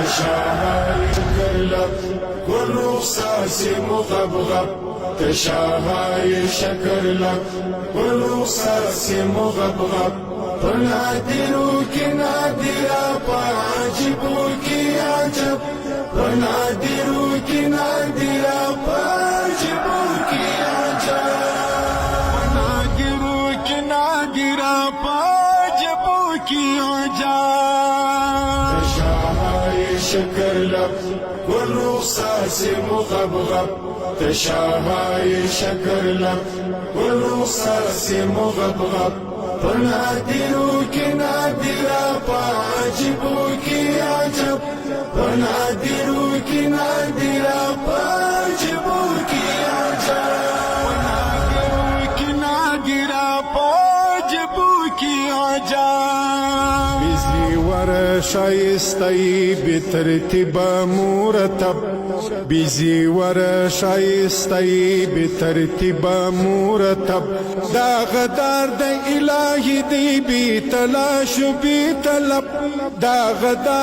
تشاهي شكرلك والرصاص مغبغب تشاهي شكرلك والرصاص مغبغب فنادروك نادرا فعجبوك عجب فنادروك نادرا فعجبوك عجب فنادروك نادرا فعجبوك عجب تشاهي شكرلك والرصاص مغبغب تشاهي شكرلك والرصاص مغبغب فنادروك نادرا فعجبوك عجب فنادروك نادرا فعجبوك عجب فنادروك نادرا فعجبوك عجب بزي ور شايستي بترتيب مرتب بزي ور شايستي بترتيب مرتب دا غدار د الهي دی بي تلاش بي طلب دا غدار